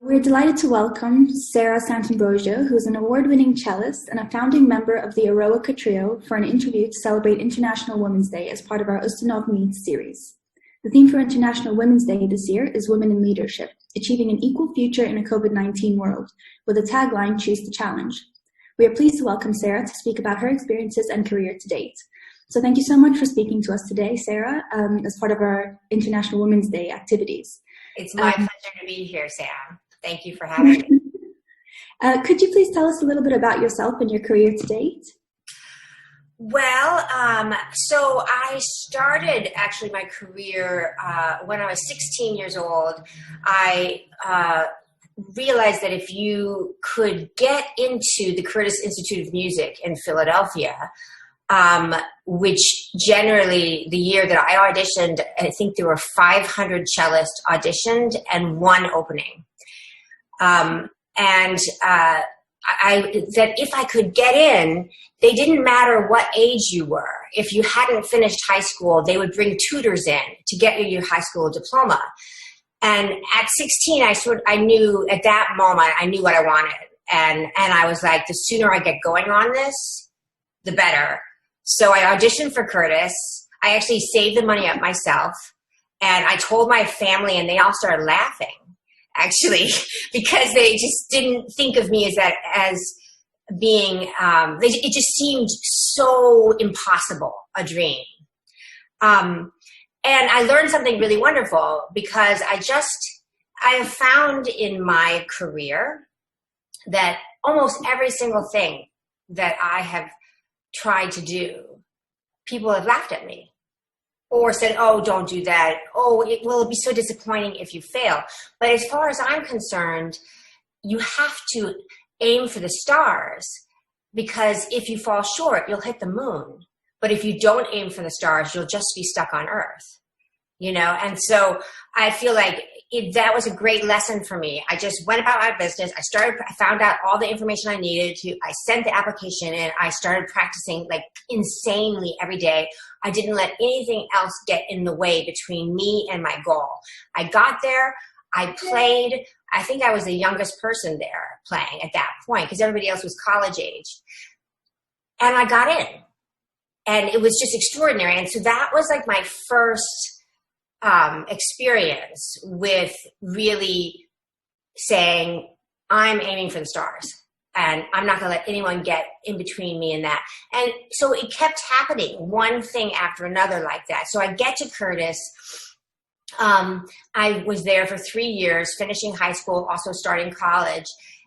We're delighted to welcome Sara Sant'Ambrogio, who is an award-winning cellist and a founding member of the Eroica Trio, for an interview to celebrate International Women's Day as part of our Ustinov Meets series. The theme for International Women's Day this year is Women in Leadership, Achieving an Equal Future in a COVID-19 World, with a tagline, Choose the Challenge. We are pleased to welcome Sara to speak about her experiences and career to date. So thank you so much for speaking to us today, Sara, as part of our International Women's Day activities. It's my pleasure to be here, Sam. Thank you for having me. Could you please tell us a little bit about yourself and your career to date? Well, so I started actually my career when I was 16 years old. I realized that if you could get into the Curtis Institute of Music in Philadelphia, which generally the year that I auditioned, I think there were 500 cellists auditioned and one opening. That if I could get in, they didn't matter what age you were. If you hadn't finished high school, they would bring tutors in to get you your high school diploma. And at 16, I knew at that moment, I knew what I wanted. And I was like, the sooner I get going on this, the better. So I auditioned for Curtis. I actually saved the money up myself. And I told my family, and they all started laughing, actually, because they just didn't think of me as being, it just seemed so impossible, a dream. And I learned something really wonderful because I have found in my career that almost every single thing that I have tried to do, people have laughed at me or said, oh, don't do that. Oh, it'll be so disappointing if you fail. But as far as I'm concerned, you have to aim for the stars, because if you fall short, you'll hit the moon. But if you don't aim for the stars, you'll just be stuck on Earth, you know? And so I feel like that was a great lesson for me. I just went about my business. I found out all the information I needed to. I sent the application in. I started practicing like insanely every day. I didn't let anything else get in the way between me and my goal. I got there. I played. I think I was the youngest person there playing at that point because everybody else was college age. And I got in. And it was just extraordinary. And so that was like my first experience with really saying, I'm aiming for the stars and I'm not going to let anyone get in between me and that. And so it kept happening, one thing after another like that. So I get to Curtis. I was there for 3 years, finishing high school, also starting college.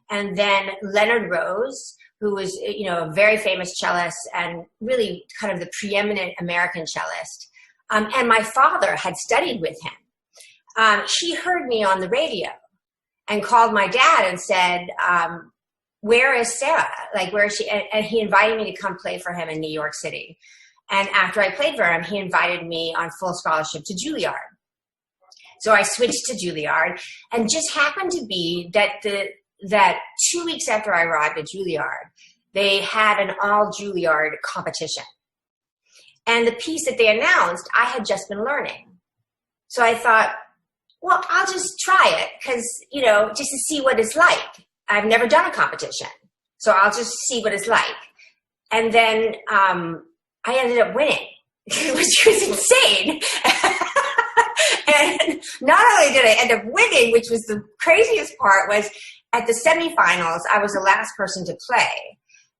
And then Leonard Rose, who was, you know, a very famous cellist and really kind of the preeminent American cellist. And my father had studied with him. He heard me on the radio and called my dad and said, where is Sara? Like, where is she? And he invited me to come play for him in New York City. And after I played for him, he invited me on full scholarship to Juilliard. So I switched to Juilliard, and just happened to be that 2 weeks after I arrived at Juilliard, they had an all Juilliard competition. And the piece that they announced, I had just been learning. So I thought, well, I'll just try it because, you know, just to see what it's like. I've never done a competition, so I'll just see what it's like. And then I ended up winning, which was insane. And not only did I end up winning, which was the craziest part, was at the semifinals, I was the last person to play.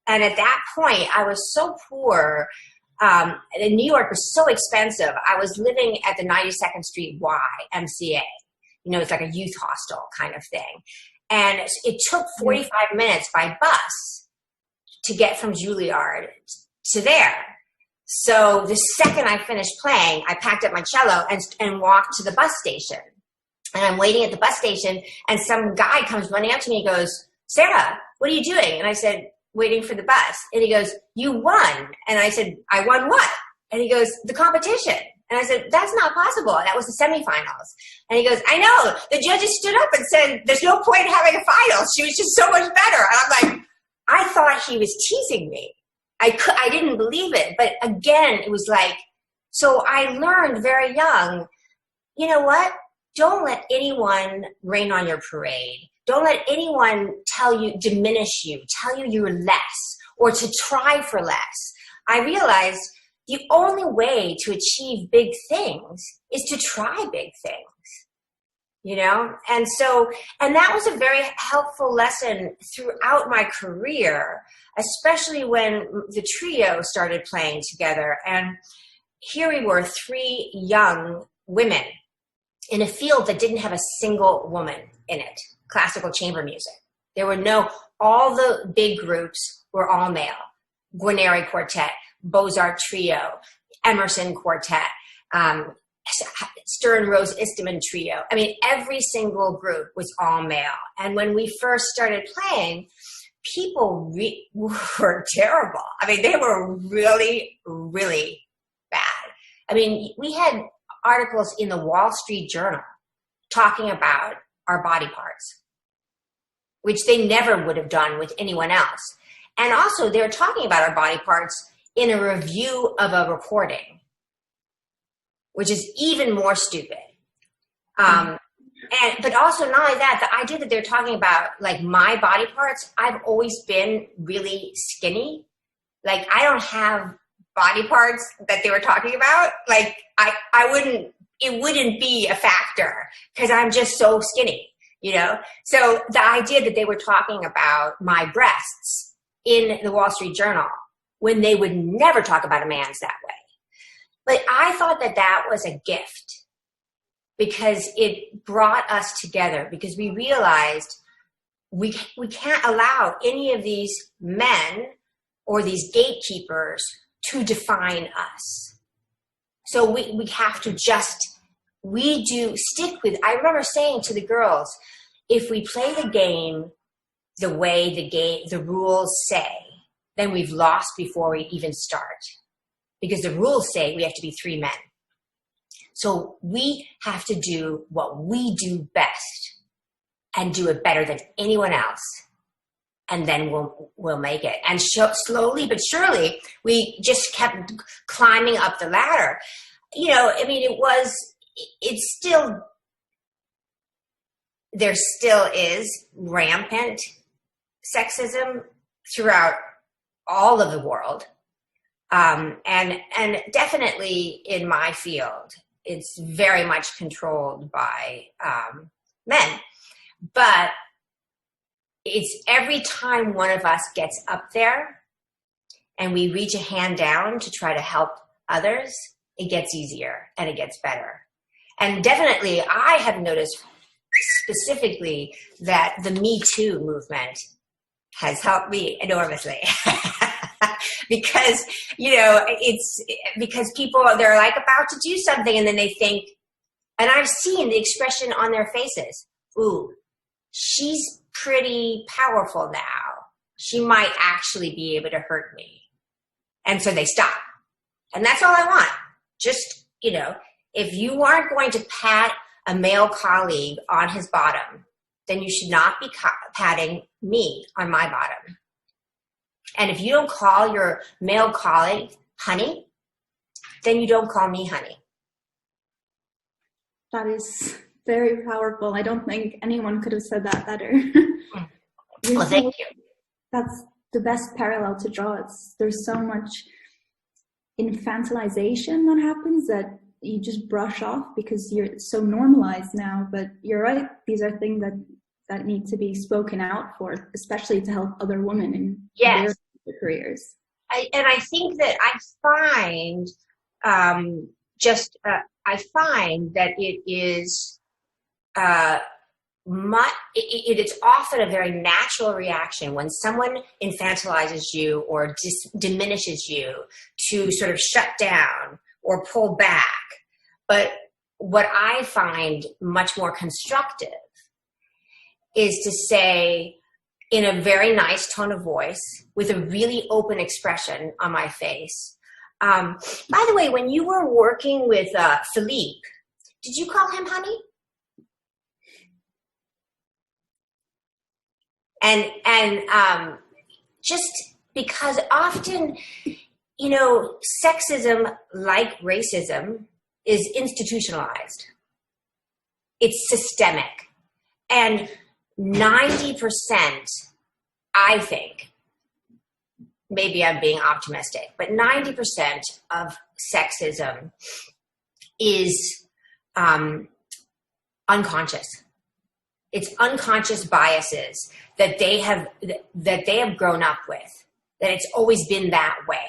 And at that point, I was so poor. And New York was so expensive. I was living at the 92nd Street Y, MCA. You know, it's like a youth hostel kind of thing. And it took 45 minutes by bus to get from Juilliard to there. So the second I finished playing, I packed up my cello and walked to the bus station. And I'm waiting at the bus station, and some guy comes running up to me and goes, Sara, what are you doing? And I said, waiting for the bus. And he goes, you won. And I said, I won what? And he goes, the competition. And I said, that's not possible. That was the semifinals. And he goes, I know. The judges stood up and said, there's no point in having a final. She was just so much better. And I'm like, I thought he was teasing me. I didn't believe it. But again, it was like, so I learned very young, you know what? Don't let anyone rain on your parade. Don't let anyone diminish you, tell you you're less, or to try for less. I realized the only way to achieve big things is to try big things, you know? And that was a very helpful lesson throughout my career, especially when the trio started playing together. And here we were, 3 young women in a field that didn't have a single woman in it, classical chamber music. All the big groups were all male. Guarneri Quartet, Beaux-Arts Trio, Emerson Quartet, Stern Rose Isteman Trio. I mean, every single group was all male. And when we first started playing, people were terrible. I mean, they were really, really bad. I mean, we had articles in the Wall Street Journal talking about our body parts, which they never would have done with anyone else. And also, they were talking about our body parts in a review of a recording, which is even more stupid. But also, not only that, the idea that they're talking about, like, my body parts, I've always been really skinny. Like, I don't have body parts that they were talking about. Like, it wouldn't be a factor because I'm just so skinny, you know? So the idea that they were talking about my breasts in the Wall Street Journal when they would never talk about a man's that way. But I thought that was a gift because it brought us together, because we realized we can't allow any of these men or these gatekeepers to define us. So we have to stick with, I remember saying to the girls, if we play the game the way the rules say, then we've lost before we even start. Because the rules say we have to be 3 men. So we have to do what we do best and do it better than anyone else. And then we'll make it. And slowly but surely, we just kept climbing up the ladder. You know, I mean, there still is rampant sexism throughout all of the world. And definitely in my field, it's very much controlled by men. But it's every time one of us gets up there and we reach a hand down to try to help others, it gets easier and it gets better. And definitely I have noticed specifically that the Me Too movement has helped me enormously. Because, you know, it's because people, they're like about to do something and then they think, and I've seen the expression on their faces, ooh, she's pretty powerful now. She might actually be able to hurt me. And so they stop. And that's all I want. Just, you know, if you aren't going to pat a male colleague on his bottom, then you should not be patting me on my bottom. And if you don't call your male colleague honey, then you don't call me honey. That is very powerful. I don't think anyone could have said that better. Well, thank you. That's the best parallel to draw. There's so much infantilization that happens that you just brush off because you're so normalized now. But you're right. These are things that need to be spoken out for, especially to help other women in their careers. I think that I find that it is it's often a very natural reaction when someone infantilizes you or diminishes you to sort of shut down or pull back. But what I find much more constructive is to say, in a very nice tone of voice, with a really open expression on my face. By the way, when you were working with Philippe, did you call him honey? And just because often, you know, sexism, like racism, is institutionalized. It's systemic. And 90%, I think, maybe I'm being optimistic, but 90% of sexism is unconscious. It's unconscious biases that they have grown up with, that it's always been that way.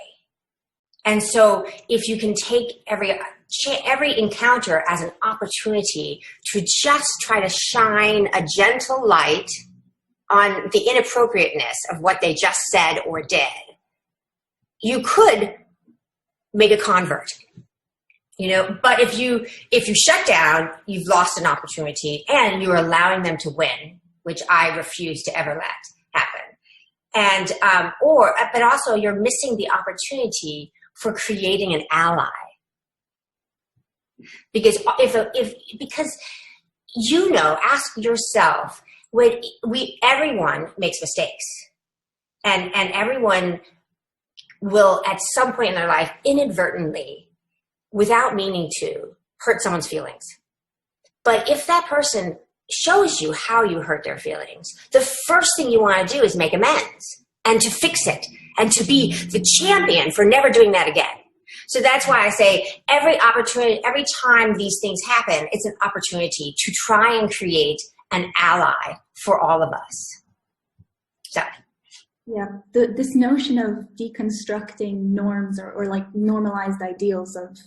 And so if you can take every encounter as an opportunity to just try to shine a gentle light on the inappropriateness of what they just said or did, you could make a convert, but if you shut down, you've lost an opportunity and you're allowing them to win, which I refuse to ever let happen. And, but also you're missing the opportunity for creating an ally. Because ask yourself, everyone makes mistakes, and everyone will at some point in their life inadvertently, without meaning to, hurt someone's feelings. But if that person shows you how you hurt their feelings, the first thing you want to do is make amends and to fix it and to be the champion for never doing that again. So that's why I say every time these things happen, it's an opportunity to try and create an ally for all of us. So. Yeah, this notion of deconstructing norms or like normalized ideals of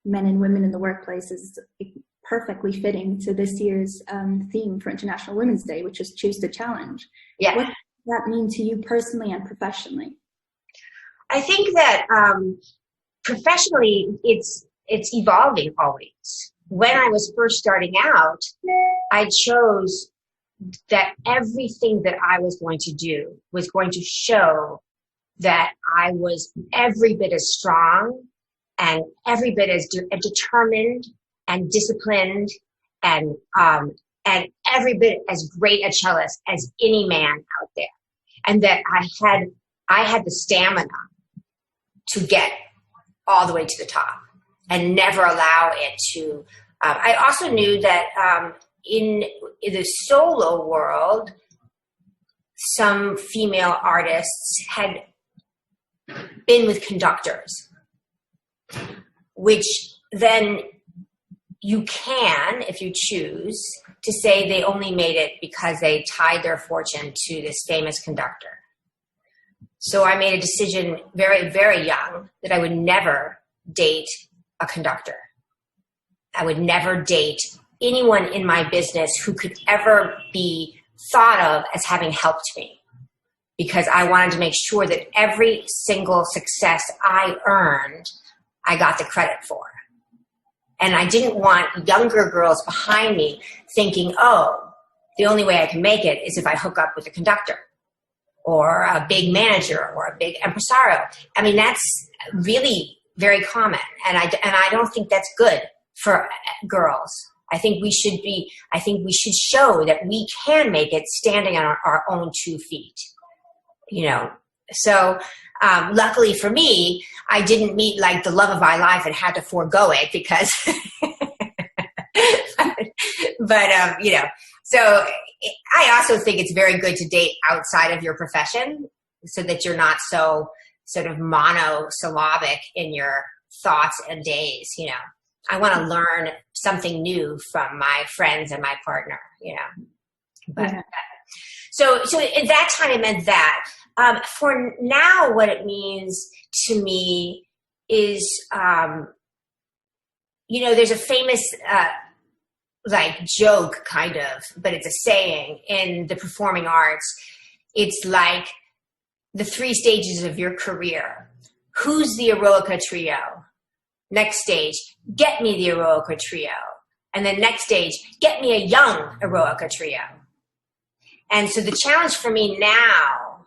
men and women in the workplace is perfectly fitting to this year's theme for International Women's Day, which is Choose to Challenge. Yeah. What does that mean to you personally and professionally? I think that professionally, it's evolving always. When I was first starting out, I chose that everything that I was going to do was going to show that I was every bit as strong and every bit as determined and disciplined and every bit as great a cellist as any man out there. And that I had the stamina to get all the way to the top and never allow it to. I also knew that in the solo world, some female artists had been with conductors, which then you can, if you choose, to say they only made it because they tied their fortune to this famous conductor. So I made a decision very, very young that I would never date a conductor. I would never date anyone in my business who could ever be thought of as having helped me, because I wanted to make sure that every single success I earned, I got the credit for. And I didn't want younger girls behind me thinking, oh, the only way I can make it is if I hook up with a conductor or a big manager or a big impresario. I mean, that's really very common. And I don't think that's good for girls. I think we should show that we can make it standing on our own 2 feet, So, luckily for me, I didn't meet like the love of my life and had to forego it because, so I also think it's very good to date outside of your profession so that you're not so sort of monosyllabic in your thoughts and days, I want to learn something new from my friends and my partner, But so at that time it meant that. For now, what it means to me is, there's a famous joke kind of, but it's a saying in the performing arts. It's like the 3 stages of your career. Who's the Eroica Trio? Next stage, get me the Eroica Trio. And then next stage, get me a young Eroica Trio. And so the challenge for me now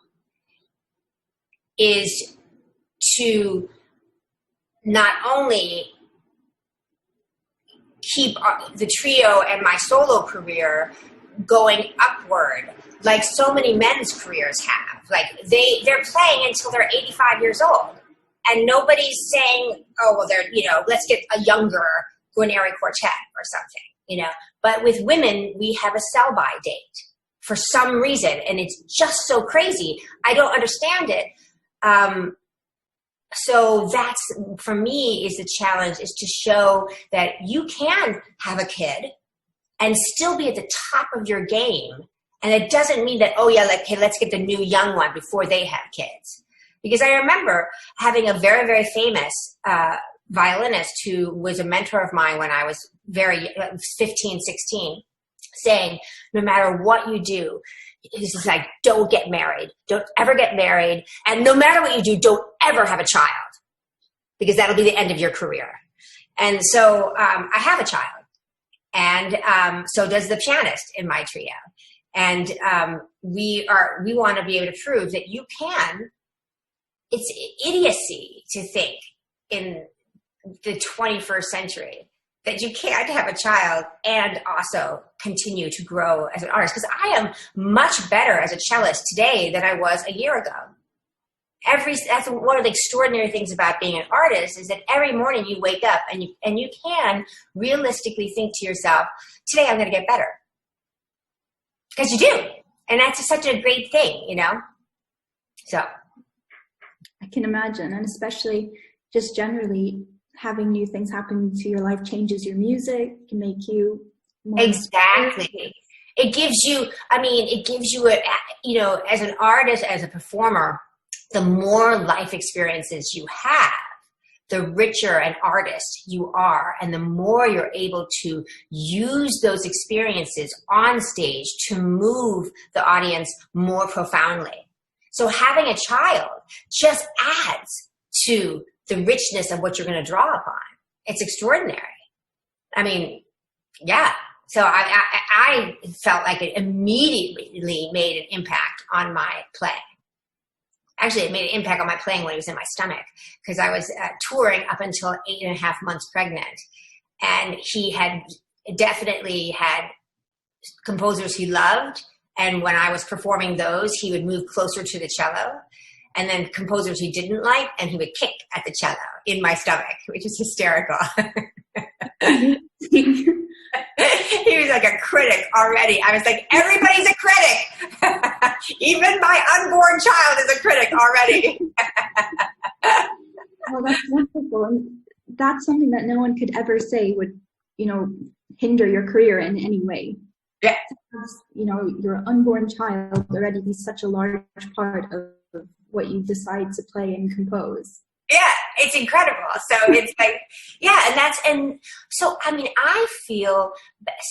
is to not only keep the trio and my solo career going upward like so many men's careers have. Like they're playing until they're 85 years old. And nobody's saying, oh, well, let's get a younger Guarneri quartet or something, But with women, we have a sell-by date for some reason. And it's just so crazy. I don't understand it. So that's, for me, is the challenge, is to show that you can have a kid and still be at the top of your game. And it doesn't mean that, oh yeah, like, okay, let's get the new young one before they have kids. Because I remember having a very, very famous violinist who was a mentor of mine when I was 15, 16, saying, no matter what you do, this is like, don't get married. Don't ever get married. And no matter what you do, don't ever have a child, because that'll be the end of your career. And so I have a child. And so does the pianist in my trio. And we want to be able to prove that you can. It's idiocy to think in the 21st century that you can't have a child and also continue to grow as an artist. Because I am much better as a cellist today than I was a year ago. That's one of the extraordinary things about being an artist, is that every morning you wake up and you can realistically think to yourself, today I'm going to get better. Because you do. And that's such a great thing, you know? So I can imagine. And especially just generally having new things happen to your life changes your music, can make you more exactly. It gives you, as an artist, as a performer, the more life experiences you have, the richer an artist you are, and the more you're able to use those experiences on stage to move the audience more profoundly. So having a child just adds to the richness of what you're going to draw upon. It's extraordinary. I mean, yeah. So I felt like it immediately made an impact on my playing. Actually, it made an impact on my playing when it was in my stomach, because I was touring up until 8.5 months pregnant. And he had definitely had composers he loved. And when I was performing those, he would move closer to the cello. And then composers he didn't like, and he would kick at the cello in my stomach, which is hysterical. He was like a critic already. I was like, everybody's a critic. Even my unborn child is a critic already. Well, that's wonderful. And that's something that no one could ever say would, hinder your career in any way. Yeah. Your unborn child already be such a large part of what you decide to play and compose. Yeah, it's incredible. So it's like, yeah, and so, I feel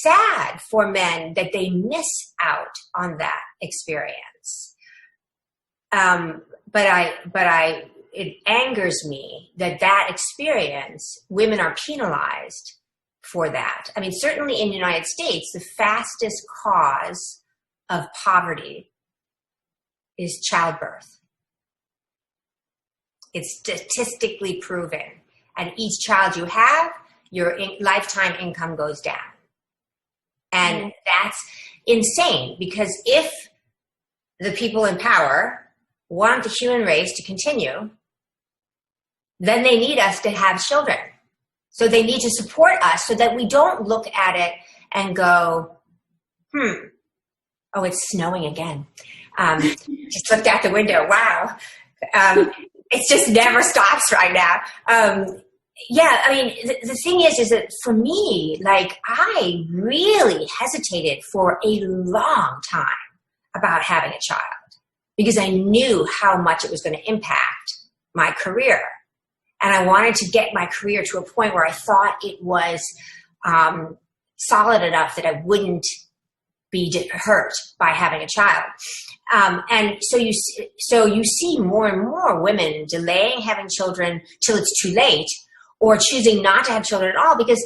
sad for men that they miss out on that experience. It angers me that experience, women are penalized for that. Certainly in the United States, the fastest cause of poverty is childbirth. It's statistically proven. And each child you have, your lifetime income goes down. And that's insane, because if the people in power want the human race to continue, then they need us to have children. So they need to support us so that we don't look at it and go, oh, it's snowing again. Just looked out the window. Wow. It just never stops right now. The thing is that for me, I really hesitated for a long time about having a child, because I knew how much it was going to impact my career. And I wanted to get my career to a point where I thought it was solid enough that I wouldn't be hurt by having a child. And so you see more and more women delaying having children till it's too late, or choosing not to have children at all. Because,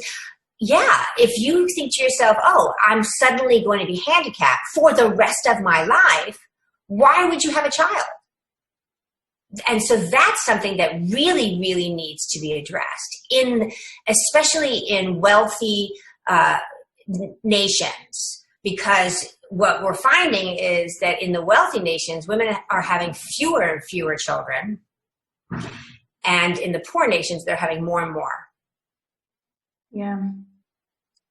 if you think to yourself, oh, I'm suddenly going to be handicapped for the rest of my life, why would you have a child? And so that's something that really, really needs to be addressed, especially in wealthy nations, because what we're finding is that in the wealthy nations, women are having fewer and fewer children, and in the poor nations, they're having more and more. Yeah,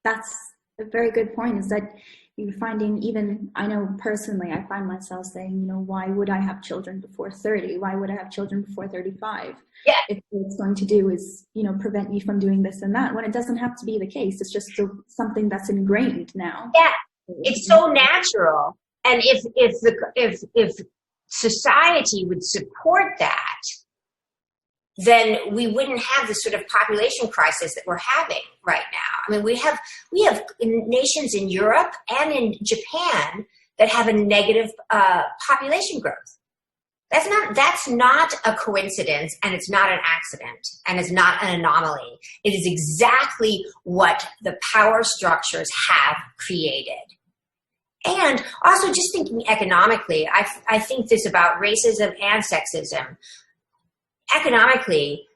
that's a very good point is that you're finding, even I know personally, I find myself saying, you know, why would I have children before 30? Why would I have children before 35? Yeah. If what it's going to do is, you know, prevent me from doing this and that, when it doesn't have to be the case. It's just something that's ingrained now. Yeah. It's so natural. And if society would support that, then we wouldn't have the sort of population crisis that we're having right now. I mean, we have nations in Europe and in Japan that have a negative population growth. That's not a coincidence, and it's not an accident, and it's not an anomaly. It is exactly what the power structures have created. And also, just thinking economically, I think this about racism and sexism. Economically,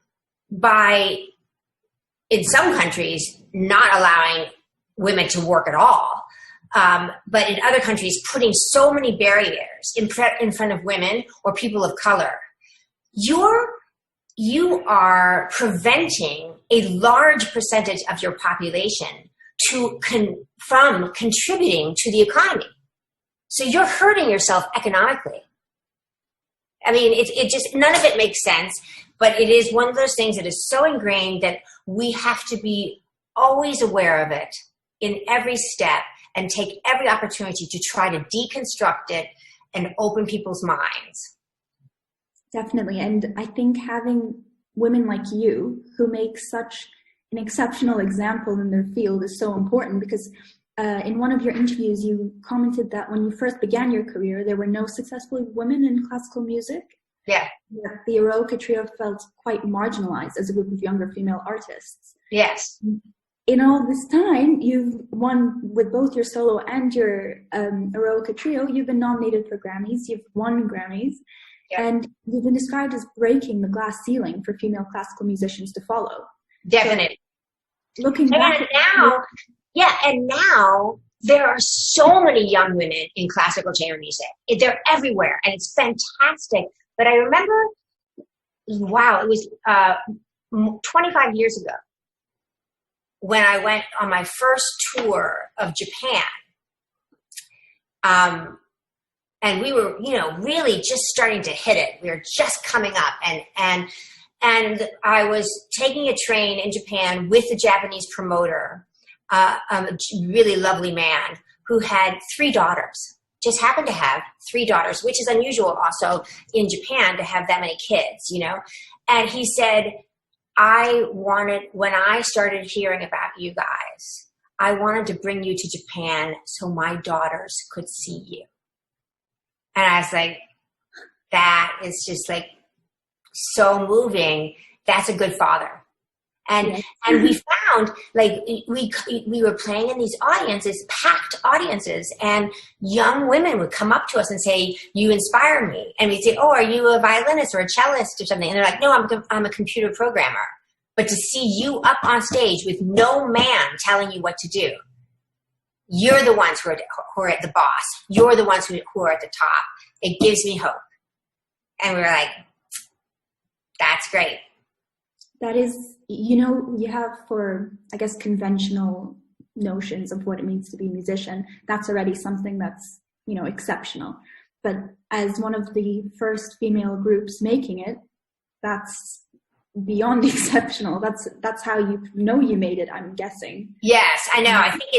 by, in some countries, not allowing women to work at all, but in other countries, putting so many barriers in front of women or people of color, you are preventing a large percentage of your population from contributing to the economy. So you're hurting yourself economically. I mean, it just, none of it makes sense, but it is one of those things that is so ingrained that we have to be always aware of it in every step and take every opportunity to try to deconstruct it and open people's minds. Definitely. And I think having women like you who make such an exceptional example in their field is so important, because in one of your interviews, you commented that when you first began your career, there were no successful women in classical music. Yeah. That the Eroica Trio felt quite marginalized as a group of younger female artists. Yes. In all this time, you've won with both your solo and your Eroica Trio. You've been nominated for Grammys. You've won Grammys. Yeah. And you've been described as breaking the glass ceiling for female classical musicians to follow. Definitely. So, looking back and now there are so many young women in classical chamber music. They're everywhere, and it's fantastic. But I remember, wow, it was 25 years ago when I went on my first tour of Japan. And we were, really just starting to hit it. We were just coming up, and I was taking a train in Japan with the Japanese promoter, a really lovely man who had 3 daughters, just happened to have 3 daughters, which is unusual also in Japan to have that many kids, And he said, when I started hearing about you guys, I wanted to bring you to Japan so my daughters could see you. And I was like, that is just like so moving. That's a good father. And we found, like, we were playing in these audiences, packed audiences, and young women would come up to us and say, "You inspire me." And we'd say, "Oh, are you a violinist or a cellist or something?" And they're like, "No, I'm a computer programmer." But to see you up on stage with no man telling you what to do, you're the ones who are at the boss. You're the ones who are at the top. It gives me hope. And we were like, that's great. That is, you have, for, I guess, conventional notions of what it means to be a musician, that's already something that's, exceptional. But as one of the first female groups making it, that's beyond exceptional. That's how you made it, I'm guessing. Yes, I know. I think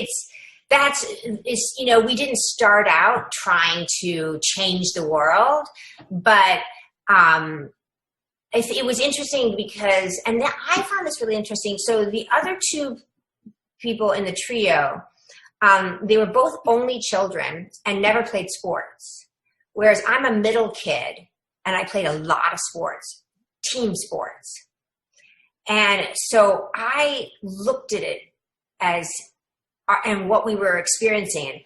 we didn't start out trying to change the world, but it was interesting because, and I found this really interesting. So the other 2 people in the trio, they were both only children and never played sports. Whereas I'm a middle kid and I played a lot of sports, team sports. And so I looked at it as, and what we were experiencing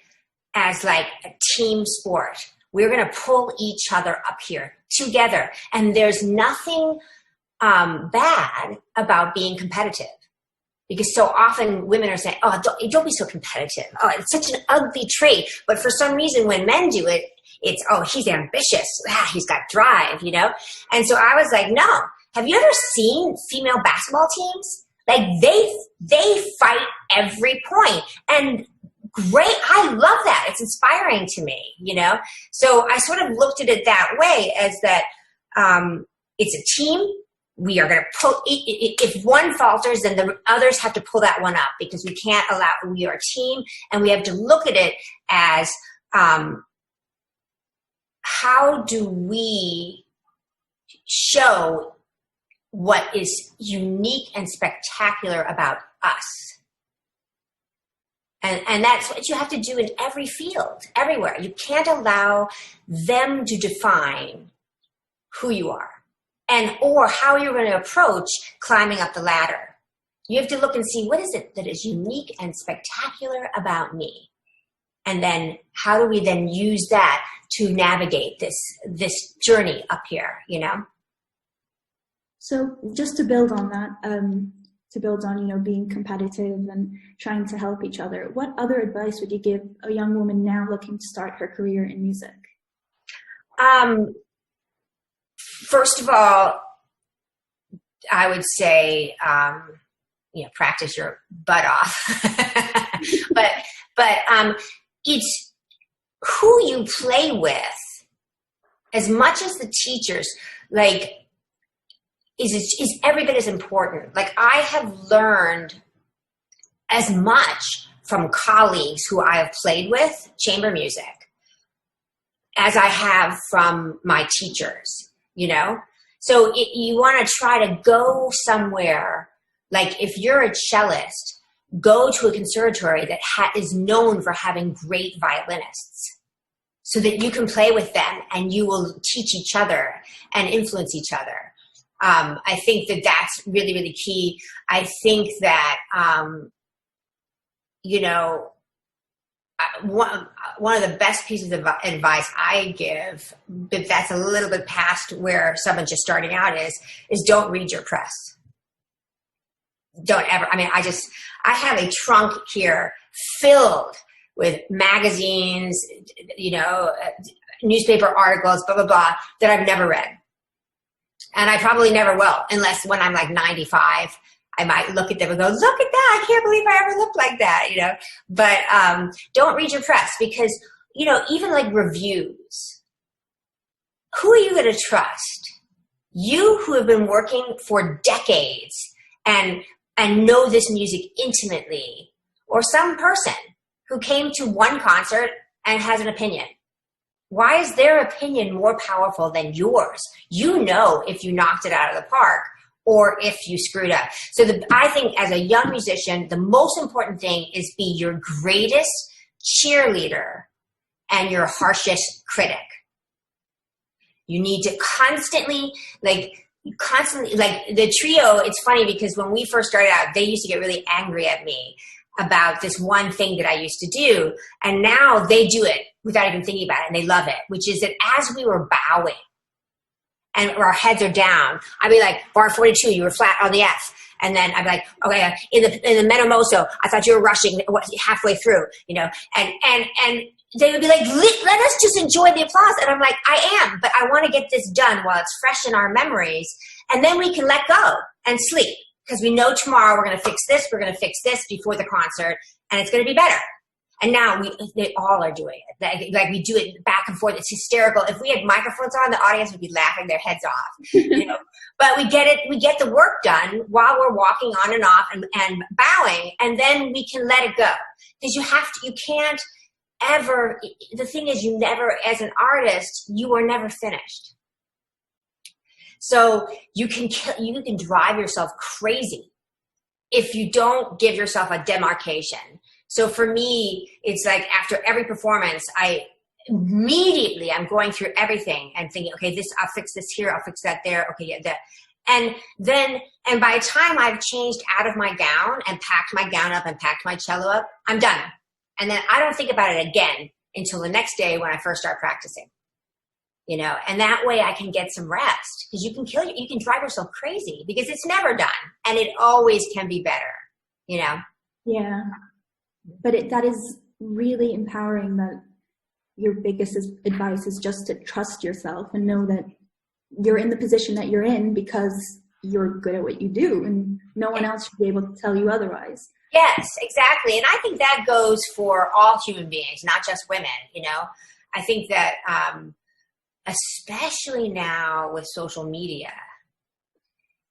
as like a team sport. We're going to pull each other up here together. And there's nothing bad about being competitive. Because so often women are saying, "Oh, don't be so competitive. Oh, it's such an ugly trait." But for some reason, when men do it, it's, "Oh, he's ambitious. He's got drive, And so I was like, no. Have you ever seen female basketball teams? Like they fight every point. And great. I love that. It's inspiring to me, you know? So I sort of looked at it that way, as that it's a team. We are going to pull, if one falters, then the others have to pull that one up, because we can't allow, we are a team, and we have to look at it as how do we show what is unique and spectacular about us. And that's what you have to do in every field, everywhere. You can't allow them to define who you are, and or how you're going to approach climbing up the ladder. You have to look and see, what is it that is unique and spectacular about me? And then how do we then use that to navigate this journey up here, you know? So just to build on that, you know, being competitive and trying to help each other, what other advice would you give a young woman now looking to start her career in music? First of all, I would say, you know, practice your butt off. but it's who you play with as much as the teachers, like, is every bit as important. Like, I have learned as much from colleagues who I have played with, chamber music, as I have from my teachers, you know? So you want to try to go somewhere, like if you're a cellist, go to a conservatory that is known for having great violinists, so that you can play with them and you will teach each other and influence each other. I think that that's really, really key. I think that, you know, one of the best pieces of advice I give, but that's a little bit past where someone just starting out is don't read your press. Don't ever. I mean, I have a trunk here filled with magazines, you know, newspaper articles, blah, blah, blah, that I've never read. And I probably never will, unless when I'm like 95, I might look at them and go, look at that. I can't believe I ever looked like that, you know. But don't read your press, because, you know, even like reviews, who are you going to trust? You who have been working for decades and know this music intimately, or some person who came to one concert and has an opinion. Why is their opinion more powerful than yours? You know if you knocked it out of the park or if you screwed up. So I think as a young musician, the most important thing is be your greatest cheerleader and your harshest critic. You need to constantly, like the trio, it's funny because when we first started out, they used to get really angry at me about this one thing that I used to do. And now they do it without even thinking about it, and they love it, which is that as we were bowing and our heads are down, I'd be like, bar 42, you were flat on the F. And then I'd be like, okay, in the Metamoso, I thought you were rushing halfway through, you know, and they would be like, let us just enjoy the applause. And I'm like, I am, but I want to get this done while it's fresh in our memories. And then we can let go and sleep, because we know tomorrow we're going to fix this, before the concert, and it's going to be better. And now they all are doing it. Like we do it back and forth. It's hysterical. If we had microphones on, the audience would be laughing their heads off, you know. But we get it. We get the work done while we're walking on and off and bowing, and then we can let it go. Because you can't ever. The thing is, you never, as an artist, you are never finished. So you can drive yourself crazy if you don't give yourself a demarcation. So for me, it's like after every performance, I'm going through everything and thinking, okay, I'll fix this here, I'll fix that there, okay, yeah, that. And by the time I've changed out of my gown and packed my gown up and packed my cello up, I'm done. And then I don't think about it again until the next day when I first start practicing. You know, and that way I can get some rest, because you can drive yourself crazy because it's never done, and it always can be better, you know? Yeah. But that is really empowering, that your biggest advice is just to trust yourself and know that you're in the position that you're in because you're good at what you do, and no one else should be able to tell you otherwise. Yes, exactly. And I think that goes for all human beings, not just women, you know. I think that especially now with social media,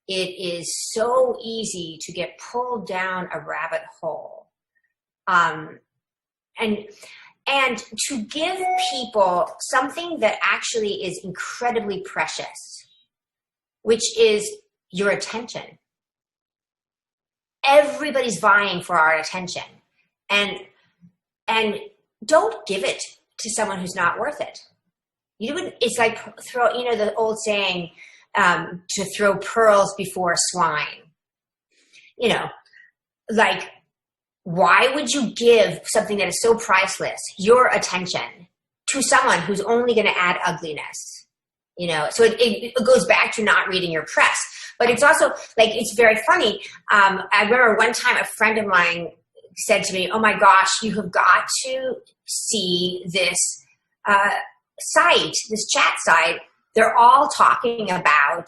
it is so easy to get pulled down a rabbit hole. And to give people something that actually is incredibly precious, which is your attention. Everybody's vying for our attention. And don't give it to someone who's not worth it. It's like the old saying, to throw pearls before swine. You know, like, why would you give something that is so priceless, your attention, to someone who's only going to add ugliness? You know, so it goes back to not reading your press. But it's also, like, it's very funny. I remember one time a friend of mine said to me, oh my gosh, you have got to see this site, this chat site. They're all talking about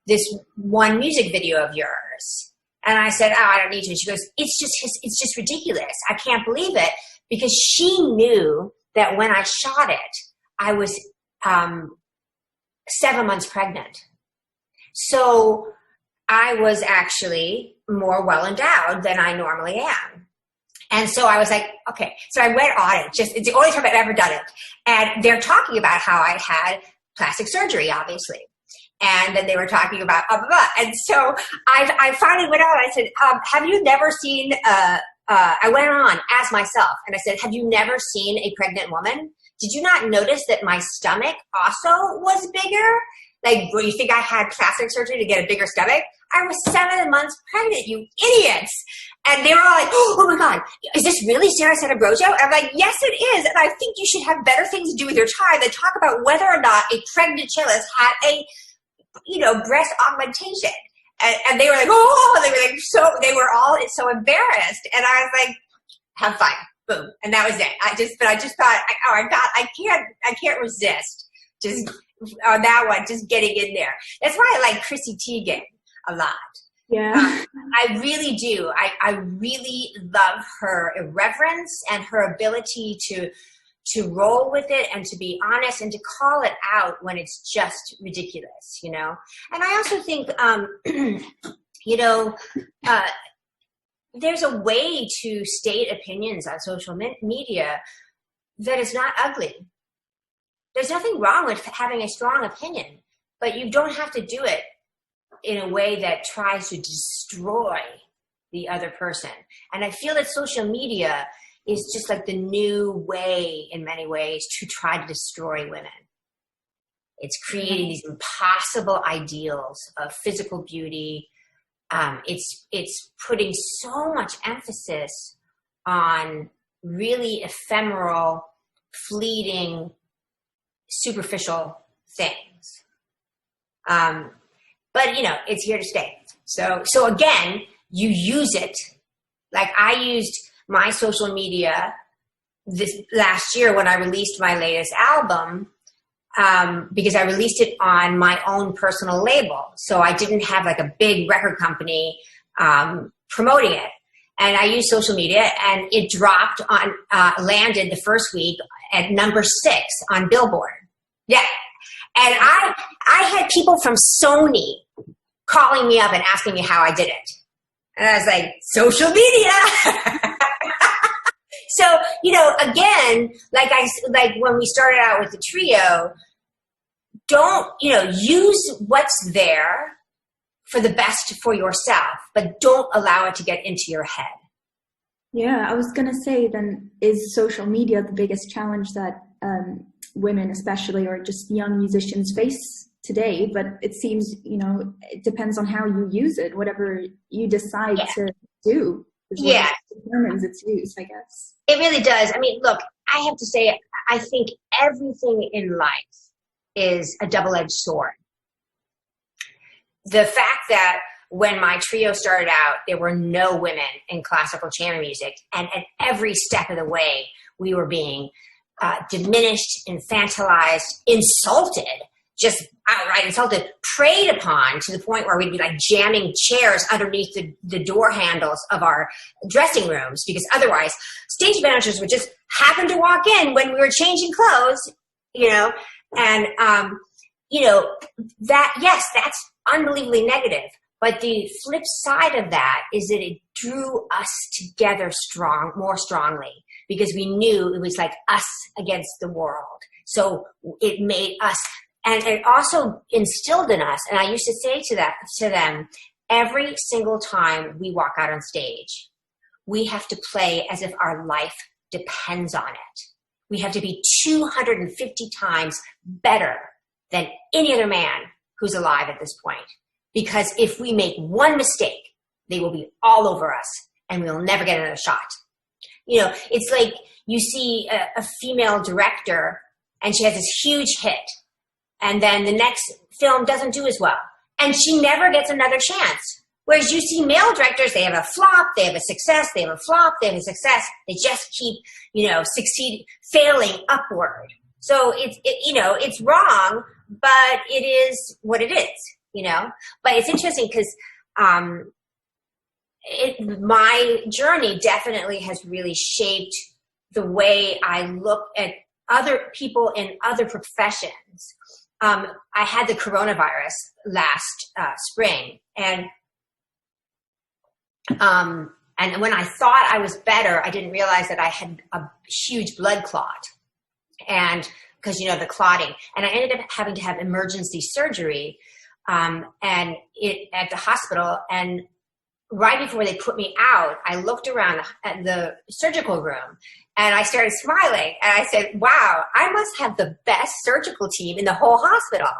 this one music video of yours. And I said, oh, I don't need to. She goes, it's just ridiculous. I can't believe it. Because she knew that when I shot it, I was 7 months pregnant. So I was actually more well endowed than I normally am. And so I was like, okay. So I went on it. It's the only time I've ever done it. And they're talking about how I had plastic surgery, obviously. And then they were talking about blah, blah, blah. And so I finally went on. I said, have you never seen, I went on, asked myself, and I said, have you never seen a pregnant woman? Did you not notice that my stomach also was bigger? Like, well, you think I had plastic surgery to get a bigger stomach? I was 7 months pregnant, you idiots. And they were all like, oh my God, is this really Sara Sant'Ambrogio? And I'm like, yes, it is. And I think you should have better things to do with your time than talk about whether or not a pregnant cellist had a, breast augmentation. And they were like, oh, they were all so embarrassed. And I was like, have fun. Boom. And that was it. I just thought, I can't resist just on that one, just getting in there. That's why I like Chrissy Teigen a lot. Yeah. I really do. I really love her irreverence and her ability to roll with it and to be honest and to call it out when it's just ridiculous, And I also think, there's a way to state opinions on social media that is not ugly. There's nothing wrong with having a strong opinion, but you don't have to do it in a way that tries to destroy the other person. And I feel that social media is just like the new way in many ways to try to destroy women. It's creating these impossible ideals of physical beauty. It's putting so much emphasis on really ephemeral, fleeting, superficial things. But it's here to stay. So again, you use it. Like I used my social media this last year when I released my latest album, because I released it on my own personal label. So I didn't have like a big record company promoting it. And I used social media, and it dropped on, landed the first week at number 6 on Billboard. Yeah. And I had people from Sony calling me up and asking me how I did it. And I was like, social media. So, again, like when we started out with the trio, don't, use what's there for the best for yourself, but don't allow it to get into your head. Yeah, I was going to say then, is social media the biggest challenge that women especially, or just young musicians face today? But it seems, it depends on how you use it. Whatever you decide to do is what determines its use, I guess. It really does. I mean, look, I have to say, I think everything in life is a double-edged sword. The fact that when my trio started out, there were no women in classical chamber music, and at every step of the way, we were being diminished, infantilized, insulted. just outright insulted, preyed upon to the point where we'd be like jamming chairs underneath the door handles of our dressing rooms, because otherwise stage managers would just happen to walk in when we were changing clothes, and, that's unbelievably negative. But the flip side of that is that it drew us together more strongly, because we knew it was like us against the world. So it made us, and it also instilled in us. And I used to say to them, every single time we walk out on stage, we have to play as if our life depends on it. We have to be 250 times better than any other man who's alive at this point. Because if we make one mistake, they will be all over us and we'll never get another shot. It's like you see a female director and she has this huge hit, and then the next film doesn't do as well, and she never gets another chance. Whereas you see male directors, they have a flop, they have a success, they have a flop, they have a success. They just keep, failing upward. So it's wrong, but it is what it is, But it's interesting because my journey definitely has really shaped the way I look at other people in other professions. I had the coronavirus last spring, and when I thought I was better, I didn't realize that I had a huge blood clot, and because the clotting, and I ended up having to have emergency surgery, at the hospital. And right before they put me out, I looked around at the surgical room and I started smiling, and I said, wow, I must have the best surgical team in the whole hospital.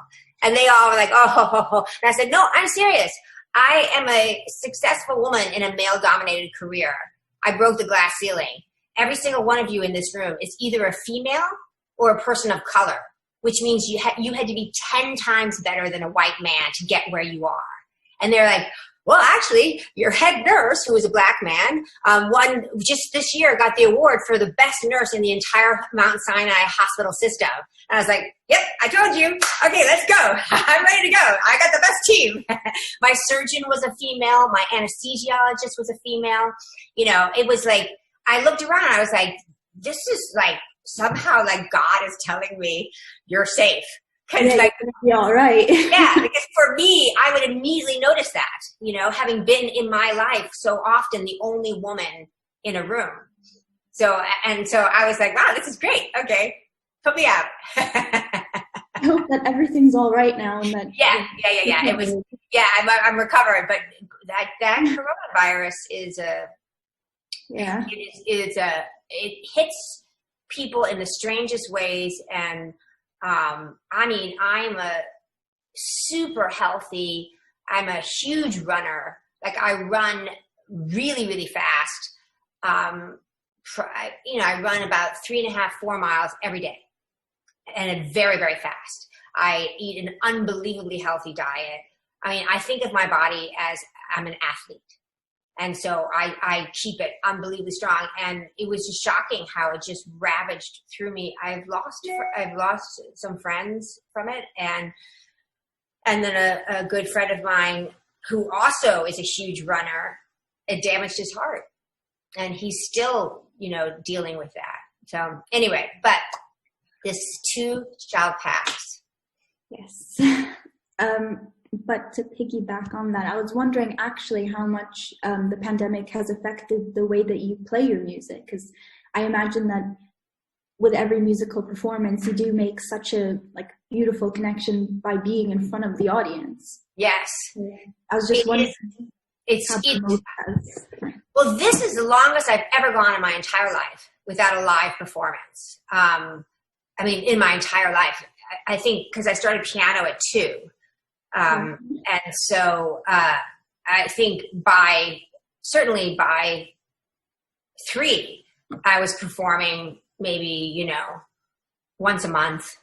And they all were like, oh. And I said, no, I'm serious. I am a successful woman in a male-dominated career. I broke the glass ceiling. Every single one of you in this room is either a female or a person of color, which means you had to be 10 times better than a white man to get where you are. And they're like, well, actually, your head nurse, who was a black man, just this year got the award for the best nurse in the entire Mount Sinai hospital system. And I was like, yep, I told you. Okay, let's go. I'm ready to go. I got the best team. My surgeon was a female. My anesthesiologist was a female. It was like, I looked around. I was like, this is like somehow like God is telling me you're safe. All right. Yeah, because for me, I would immediately notice that, having been in my life so often the only woman in a room. So I was like, wow, this is great. Okay, put me out. I hope that everything's all right now. And that yeah. It was, I'm recovered, but that coronavirus is it hits people in the strangest ways. And I'm a super healthy, I'm a huge runner. Like I run really, really fast. I run about 3.5, 4 miles every day, and very, very fast. I eat an unbelievably healthy diet. I think of my body as I'm an athlete. And so I keep it unbelievably strong. And it was just shocking how it just ravaged through me. I've lost some friends from it. And then a good friend of mine who also is a huge runner, it damaged his heart. And he's still, dealing with that. So anyway, but this too shall pass. Yes. But to piggyback on that, I was wondering actually how much the pandemic has affected the way that you play your music, because I imagine that with every musical performance, you do make such a beautiful connection by being in front of the audience. Yes. I was just wondering. Well, this is the longest I've ever gone in my entire life without a live performance. In my entire life, I think because I started piano at 2. And so I think by 3, I was performing maybe, once a month,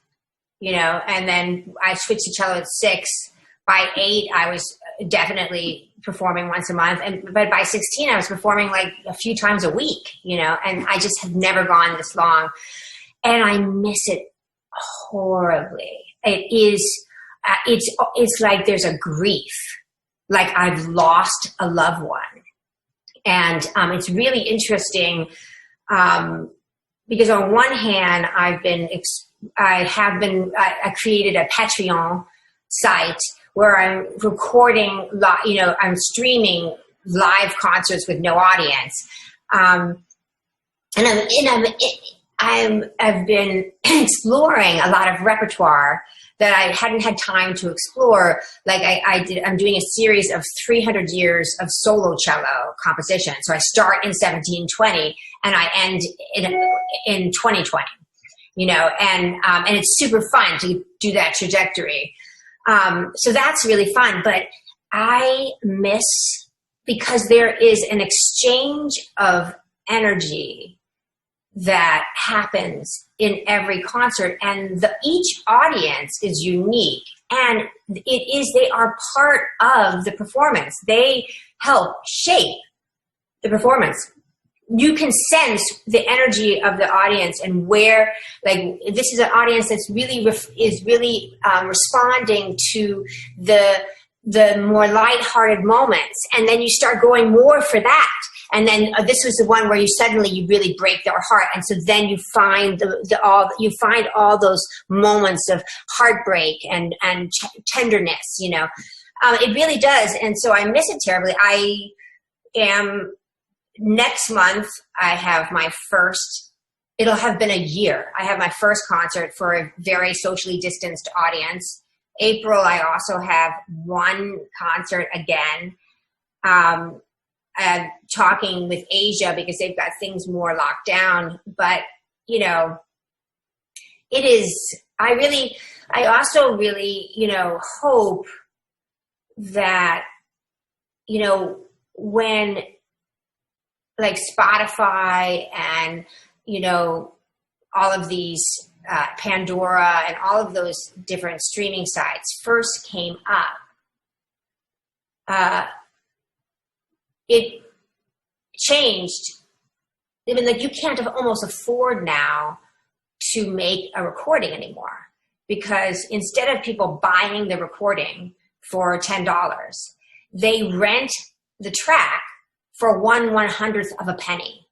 and then I switched to cello at 6. By 8, I was definitely performing once a month. But by 16, I was performing a few times a week, and I just have never gone this long. And I miss it horribly. it's like there's a grief, like I've lost a loved one. And it's really interesting because on one hand, I created a Patreon site where I'm recording, I'm streaming live concerts with no audience. I've been exploring a lot of repertoire that I hadn't had time to explore. Like I'm doing a series of 300 years of solo cello composition. So I start in 1720 and I end in 2020, and it's super fun to do that trajectory. So that's really fun, but I miss, because there is an exchange of energy that happens in every concert, and each audience is unique, and they are part of the performance. They help shape the performance. You can sense the energy of the audience and where, like, this is an audience that's really responding to the more lighthearted moments, and then you start going more for that. And then this was the one where you really break their heart, and so then you find all those moments of heartbreak and tenderness. It really does, and so I miss it terribly. Next month I have my first. It'll have been a year. I have my first concert for a very socially distanced audience. April, I also have one concert again. Talking with Asia because they've got things more locked down. But, it is, I also really, hope that, when like Spotify and, all of these Pandora and all of those different streaming sites first came up, it changed. I mean, like, you can't almost afford now to make a recording anymore, because instead of people buying the recording for $10, they rent the track for 1/100th of a penny.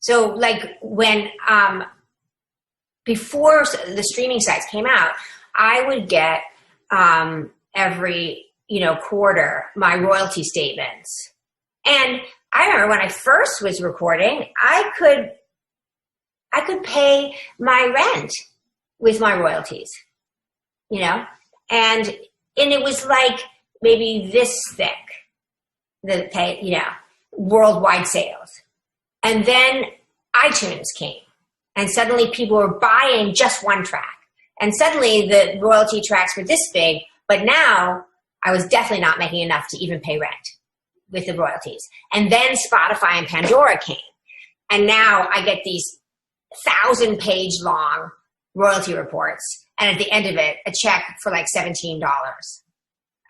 So like when, before the streaming sites came out, I would get, every, quarter my royalty statements. And I remember when I first was recording, I could pay my rent with my royalties, and it was like maybe this thick, the pay, worldwide sales. And then iTunes came, and suddenly people were buying just one track. And suddenly the royalty tracks were this big, but now I was definitely not making enough to even pay rent with the royalties. And then Spotify and Pandora came. And now I get these 1,000-page long royalty reports. And at the end of it, a check for like $17.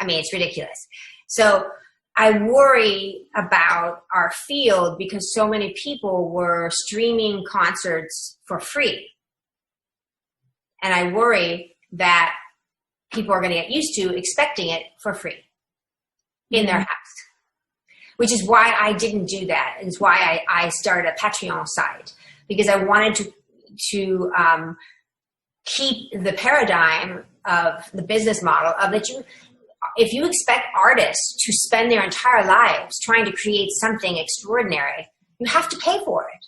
I mean, it's ridiculous. So I worry about our field because so many people were streaming concerts for free. And I worry that people are going to get used to expecting it for free in their house, which is why I didn't do that. It's why I started a Patreon site, because I wanted to keep the paradigm of the business model of that if you expect artists to spend their entire lives trying to create something extraordinary, you have to pay for it.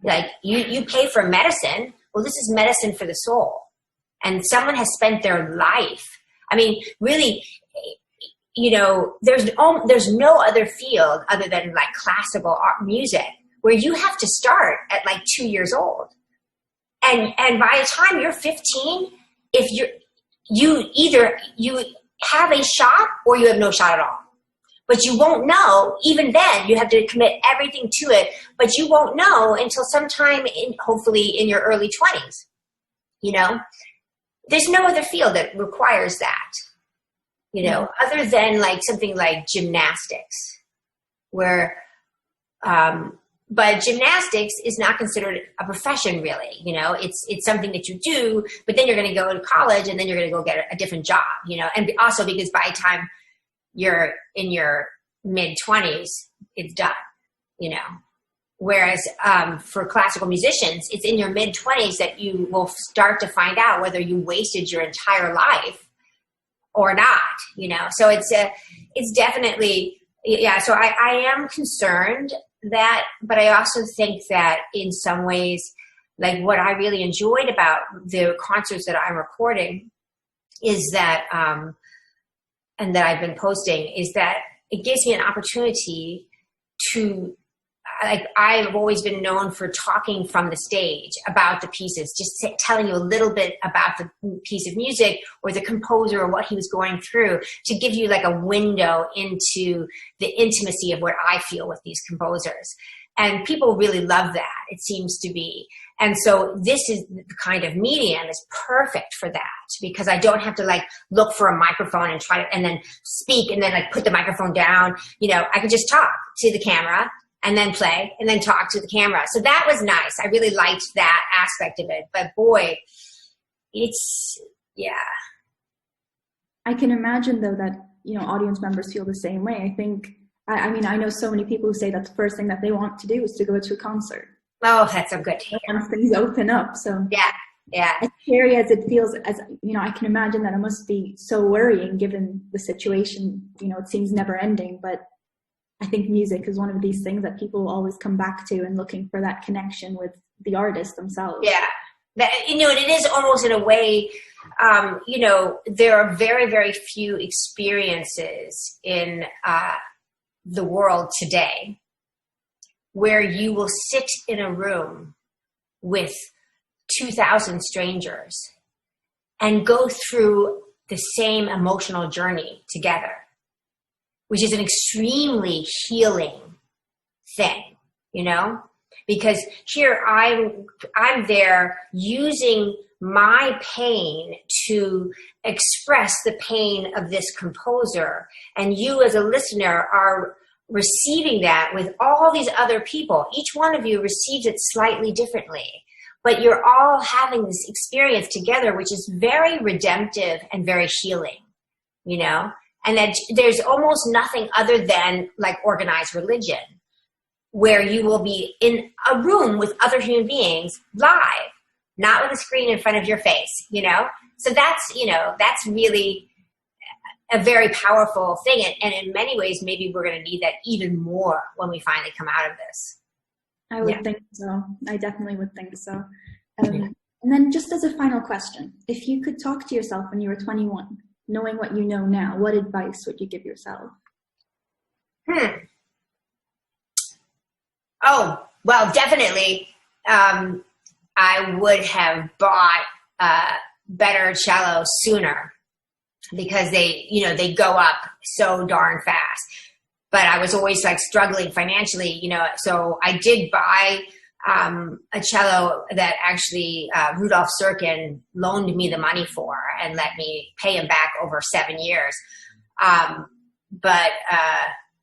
Like you pay for medicine. Well, this is medicine for the soul. And someone has spent their life. I mean, really, there's no other field other than like classical art music where you have to start at like 2 years old. And by the time you're 15, if you either have a shot or you have no shot at all. But you won't know, even then, you have to commit everything to it, but you won't know until sometime hopefully in your early 20s, There's no other field that requires that, other than like something like gymnastics, where But gymnastics is not considered a profession, really. You know, it's something that you do, but then you're going to go to college and then you're going to go get a different job, you know, and also because by the time you're in your mid-20s, it's done, you know. Whereas for classical musicians, it's in your mid-20s that you will start to find out whether you wasted your entire life or not, you know. So it's definitely, yeah, so I am concerned that, but I also think that in some ways, like what I really enjoyed about the concerts that I'm recording is that, and that I've been posting, is that it gives me an opportunity to, like, I've always been known for talking from the stage about the pieces, just telling you a little bit about the piece of music or the composer or what he was going through, to give you like a window into the intimacy of what I feel with these composers. And people really love that, it seems to be. And so this is the kind of medium is perfect for that, because I don't have to like look for a microphone and try to, and then speak and then like put the microphone down. You know, I can just talk to the camera and then play and then talk to the camera. So that was nice. I really liked that aspect of it. But boy, it's, yeah. I can imagine though that, you know, audience members feel the same way. I think, I mean, I know so many people who say that the first thing that they want to do is to go to a concert. Oh, that's so good to hear. Once things open up. So yeah. As scary as it feels, as you know, I can imagine that it must be so worrying given the situation. You know, it seems never ending, but I think music is one of these things that people always come back to and looking for that connection with the artist themselves. Yeah. That, you know, it is almost in a way, you know, there are very, very few experiences in the world today where you will sit in a room with 2,000 strangers and go through the same emotional journey together, which is an extremely healing thing, you know, because here I'm there using my pain to express the pain of this composer, and you as a listener are receiving that with all these other people. Each one of you receives it slightly differently, but you're all having this experience together, which is very redemptive and very healing, you know, and that there's almost nothing other than like organized religion, where you will be in a room with other human beings live, not with a screen in front of your face, you know? So that's, you know, that's really a very powerful thing. And in many ways, maybe we're going to need that even more when we finally come out of this. I would think so. I definitely would think so. And then just as a final question, if you could talk to yourself when you were 21, knowing what you know now, what advice would you give yourself? Oh, well, definitely. I would have bought a better cello sooner, because they, you know, they go up so darn fast. But I was always like struggling financially, you know, so I did buy a cello that actually Rudolf Serkin loaned me the money for and let me pay him back over 7 years.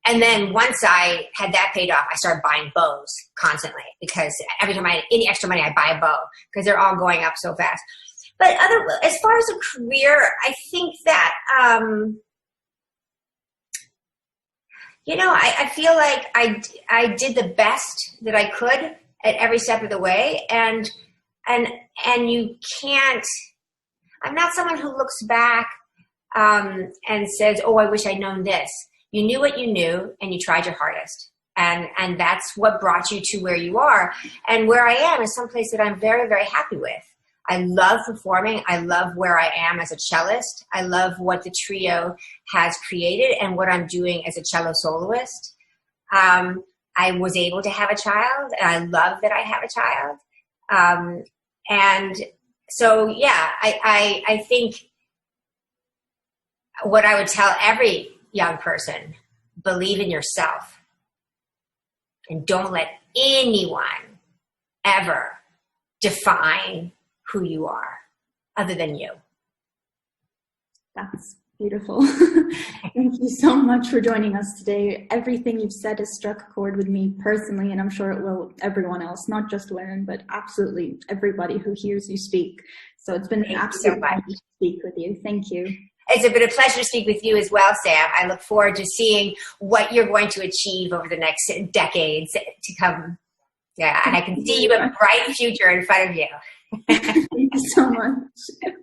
And then once I had that paid off, I started buying bows constantly, because every time I had any extra money, I buy a bow, because they're all going up so fast. But as far as a career, I think that, you know, I feel like I did the best that I could at every step of the way. And you can't, I'm not someone who looks back and says, oh, I wish I'd known this. You knew what you knew, and you tried your hardest. And that's what brought you to where you are. And where I am is someplace that I'm very, very happy with. I love performing. I love where I am as a cellist. I love what the trio has created and what I'm doing as a cello soloist. I was able to have a child, and I love that I have a child. And so, yeah, I think what I would tell every young person, believe in yourself, and don't let anyone ever define who you are other than you. Beautiful. Thank you so much for joining us today. Everything you've said has struck a chord with me personally, and I'm sure it will everyone else, not just women, but absolutely everybody who hears you speak. So it's been an absolute pleasure to speak with you. Thank you. It's been a pleasure to speak with you as well, Sam. I look forward to seeing what you're going to achieve over the next decades to come. Yeah, and I can see you a bright future in front of you. Thank you so much.